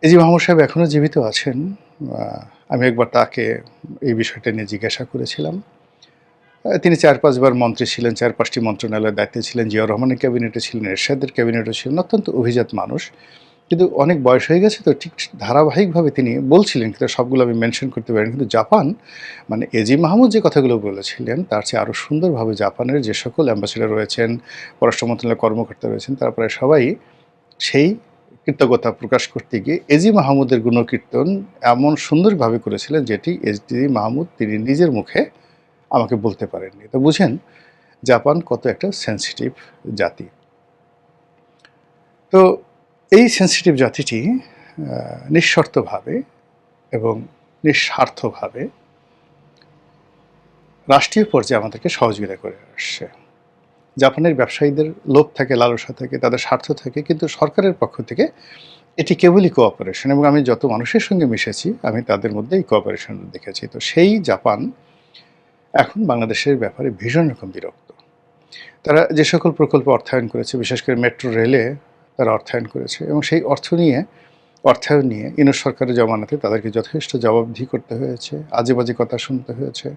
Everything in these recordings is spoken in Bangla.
এজি মাহমুদ সাহেব এখনো জীবিত আছেন। আ আমি একবার তাকে এই বিষয়টা নিয়ে জিজ্ঞাসা করেছিলাম। তিনি ৪-৫ বার মন্ত্রী ছিলেন, ৪-৫ টি মন্ত্রণালয়ের দায়িত্বে ছিলেন। জিয়াউর রহমানের ক্যাবিনেটে ছিলেন, এরশাদের ক্যাবিনেটে ছিলেন। অত্যন্ত অভিজাত মানুষ। কিন্তু অনেক বয়স হয়ে গেছে তো ঠিক ধারাবাহিকভাবে তিনি বলছিলেন, কিন্তু সবগুলো আমি মেনশন করতে পারিনি। কিন্তু জাপান মানে এজি মাহমুদ যে কথাগুলো বলেছিলেন, তার চেয়ে আরও সুন্দরভাবে জাপানের যে সকল অ্যাম্বাসেডর রয়েছেন, পররাষ্ট্র মন্ত্রণালয়ের কর্মকর্তা রয়েছেন, তারা প্রায় সবাই সেই কৃতজ্ঞতা প্রকাশ করতে গিয়ে এজি মাহমুদের গুণকীর্তন এমন সুন্দরভাবে করেছিলেন, যেটি এজি মাহমুদ তিনি নিজের মুখে আমাকে বলতে পারেননি। তো বুঝেন জাপান কত একটা সেনসিটিভ জাতি। তো এই সেনসিটিভ জাতিটি নিঃশর্তভাবে এবং নিঃস্বার্থভাবে রাষ্ট্রীয় পর্যায়ে আমাদেরকে সহযোগিতা করে আসছে। জাপানের ব্যবসায়ীদের লোভ থাকে, লালসা থাকে, তাদের স্বার্থ থাকে, কিন্তু সরকারের পক্ষ থেকে এটি কেবলই কোঅপারেশন, এবং আমি যত মানুষের সঙ্গে মিশেছি আমি তাদের মধ্যে এই কোঅপারেশন দেখেছি। তো সেই জাপান এখন বাংলাদেশের ব্যাপারে ভীষণ রকম বিরক্ত। তারা যে সকল প্রকল্প অর্থায়ন করেছে, বিশেষ করে মেট্রো রেলে তারা অর্থায়ন করেছে, এবং সেই অর্থায়ন নিয়ে ইউনূস সরকারের জমানাতে তাদেরকে যথেষ্ট জবাবদিহি করতে হয়েছে, আজেবাজে কথা শুনতে হয়েছে।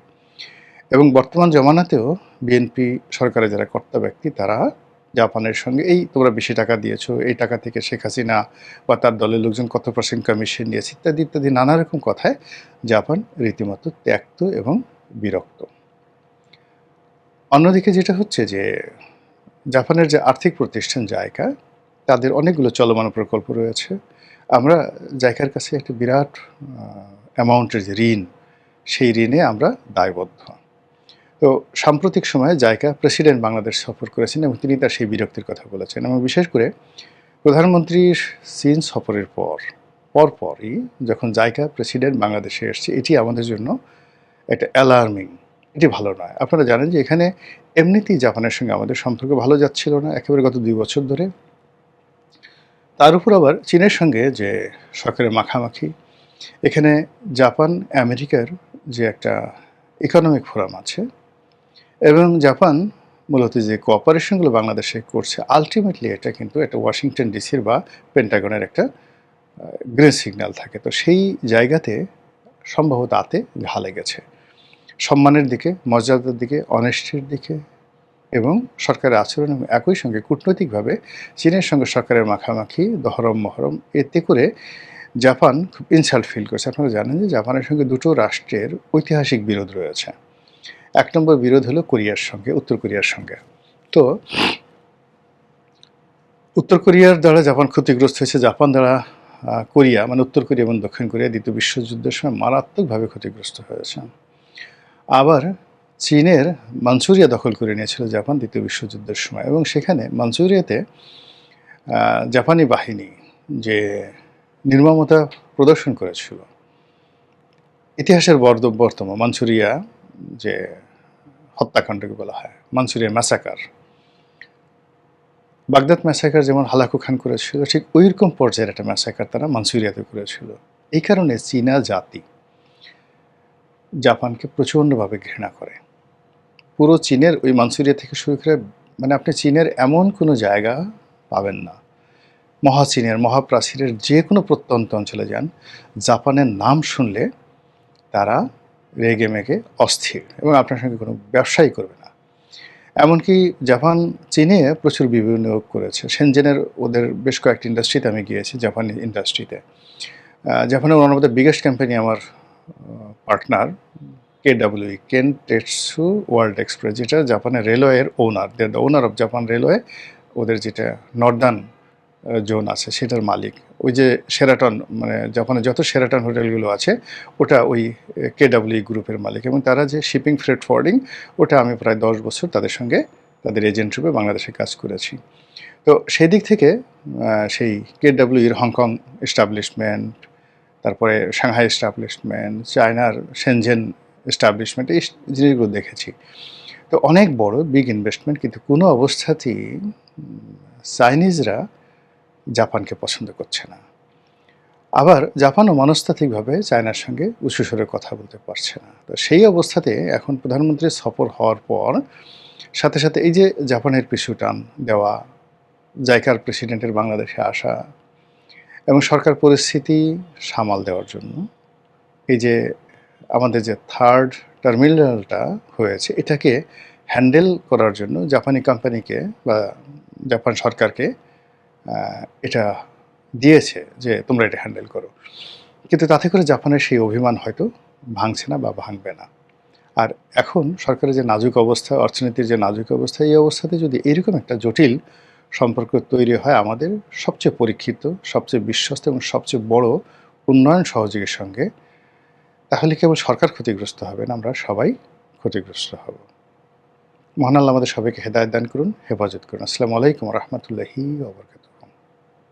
এবং বর্তমান জমানাতেও বিএনপি সরকারের যারা কর্তা ব্যক্তি, তারা জাপানের সঙ্গে এই তোমরা বেশি টাকা দিয়েছো, এই টাকা থেকে শেখ হাসিনা বা তার দলের লোকজন কত % কমিশন নিয়েছে, ইত্যাদি ইত্যাদি নানা রকম কথায় জাপান রীতিমতো ত্যক্ত এবং বিরক্ত। অন্যদিকে যেটা হচ্ছে যে জাপানের যে আর্থিক প্রতিষ্ঠান জাইকা, তাদের অনেকগুলো চলমান প্রকল্প রয়েছে। আমরা জাইকার কাছে একটা বিরাট অ্যামাউন্টের যে ঋণ, সেই ঋণে আমরা দায়বদ্ধ। তো সাম্প্রতিক সময়ে জাইকা প্রেসিডেন্ট বাংলাদেশ সফর করেছেন, এবং তিনি তার সেই বিরক্তির কথা বলেছেন, এবং বিশেষ করে প্রধানমন্ত্রীর চীন সফরের পরপরই যখন জাইকা প্রেসিডেন্ট বাংলাদেশে এসছে, এটি আমাদের জন্য একটা অ্যালার্মিং। এটি ভালো নয়। আপনারা জানেন যে এখানে এমনিতেই জাপানের সঙ্গে আমাদের সম্পর্ক ভালো যাচ্ছিল না একেবারে গত ২ বছর ধরে। তার উপর আবার চীনের সঙ্গে যে সরকারের মাখামাখি, এখানে জাপান আমেরিকার যে একটা ইকোনমিক ফোরাম আছে, এবং জাপান মূলত যে কোঅপারেশনগুলো বাংলাদেশে করছে, আলটিমেটলি এটা কিন্তু একটা ওয়াশিংটন ডিসির বা পেন্টাগনের একটা গ্রিন সিগন্যাল থাকে। তো সেই জায়গাতে সম্ভবত আতে ঘা লেগেছে। সম্মানের দিকে, মর্যাদার দিকে, অনেস্টির দিকে এবং সরকারের আচরণ, এবং একই সঙ্গে কূটনৈতিকভাবে চীনের সঙ্গে সরকারের মাখামাখি, দহরম-মহরম, এতে করে জাপান খুব ইনসাল্ট ফিল করছে। আপনারা জানেন যে জাপানের সঙ্গে দুটো রাষ্ট্রের ঐতিহাসিক বিরোধ রয়েছে। ১ নম্বর বিরোধ হলো কোরিয়ার সঙ্গে, উত্তর কোরিয়ার সঙ্গে। তো উত্তর কোরিয়ার দ্বারা জাপান ক্ষতিগ্রস্ত হয়েছে, জাপান দ্বারা কোরিয়া মানে উত্তর কোরিয়া এবং দক্ষিণ কোরিয়া দ্বিতীয় বিশ্বযুদ্ধের সময় মারাত্মকভাবে ক্ষতিগ্রস্ত হয়েছে। আবার চীনের মাঞ্চুরিয়া দখল করে নিয়েছিল জাপান দ্বিতীয় বিশ্বযুদ্ধের সময়, এবং সেখানে মাঞ্চুরিয়াতে জাপানি বাহিনী যে নির্মমতা প্রদর্শন করেছিল, ইতিহাসের বর্তম মাঞ্চুরিয়া যে হত্যাকাণ্ডকে বলা হয় মাঞ্চুরিয়া ম্যাসাকার, বাগদাদ ম্যাসাকার যেমন হালাকু খান করেছিল, ঠিক ওইরকম পর্যায়ের একটা ম্যাসাকার তারা মাঞ্চুরিয়াতে করেছিল। এই কারণে চীনা জাতি জাপানকে প্রচণ্ডভাবে ঘৃণা করে। পুরো চীনের ওই মাঞ্চুরিয়া থেকে শুরু করে, মানে আপনি চীনের এমন কোনো জায়গা পাবেন না, মহাচীনের মহাপ্রাচীরের যে কোনো প্রত্যন্ত অঞ্চলে যান, জাপানের নাম শুনলে তারা রেগে মেগে অস্থির, এবং আপনার সঙ্গে কোনো ব্যবসাই করবে না। এমনকি জাপান চীনে প্রচুর বিনিয়োগ করেছে। শেনজেনের ওদের বেশ কয়েকটি ইন্ডাস্ট্রিতে আমি গিয়েছি, জাপানি ইন্ডাস্ট্রিতে। জাপানের one of the biggest company আমার partner KWE, Kintetsu world express, যেটা জাপানের রেলওয়ের owner, they the owner of Japan railway. ওদের যেটা নর্দার্ন জোন আছে সেটার মালিক। ওই যে শেরাটন, মানে জাপানের যত শেরাটন হোটেলগুলো আছে ওটা ওই কেডব্লিউই গ্রুপের মালিক, এবং তারা যে শিপিং ফ্রেট ফরওয়ার্ডিং, ওটা আমি প্রায় 10 বছর তাদের সঙ্গে তাদের এজেন্ট রূপে বাংলাদেশে কাজ করেছি। তো সেই দিক থেকে সেই কেডব্লিউইর হংকং এস্টাবলিশমেন্ট, তারপরে সাংহাই এস্টাবলিশমেন্ট, চায়নার শেনজেন এস্টাবলিশমেন্ট, এই জিনিসগুলো দেখেছি। তো অনেক বড় বিগ ইনভেস্টমেন্ট, কিন্তু কোনো অবস্থাতেই চাইনিজরা জাপানকে পছন্দ করছে না। আবার জাপানও মনস্তাত্ত্বিকভাবে চায়নার সঙ্গে উঁচু স্বরে কথা বলতে পারছে না। তো সেই অবস্থাতে এখন প্রধানমন্ত্রীর সফর হওয়ার পর সাথে সাথে এই যে জাপানের পিছু টান দেওয়া, জাইকার প্রেসিডেন্টের বাংলাদেশে আসা, এবং সরকার পরিস্থিতি সামাল দেওয়ার জন্য এই যে আমাদের যে থার্ড টার্মিনালটা হয়েছে এটাকে হ্যান্ডেল করার জন্য জাপানি কোম্পানিকে বা জাপান সরকারকে এটা দিয়েছে যে তোমরা এটা হ্যান্ডেল করো। কিন্তু তাতে করে জাপানের সেই অভিমান হয়তো ভাঙছে না বা ভাঙবে না। আর এখন সরকারের যে নাজুক অবস্থা, অর্থনীতির যে নাজুক অবস্থা, এই অবস্থাতে যদি এরকম একটা জটিল সম্পর্ক তৈরি হয় আমাদের সবচেয়ে পরীক্ষিত, সবচেয়ে বিশ্বস্ত এবং সবচেয়ে বড় উন্নয়ন সহযোগীর সঙ্গে, তাহলে কেবল সরকার ক্ষতিগ্রস্ত হবে না, আমরা সবাই ক্ষতিগ্রস্ত হব। মহান আল্লাহ আমাদের সবাইকে হেদায়েত দান করুন, হেফাজত করুন। আসসালামু আলাইকুম ওয়া রাহমাতুল্লাহি ওয়া বারাকাতুহু।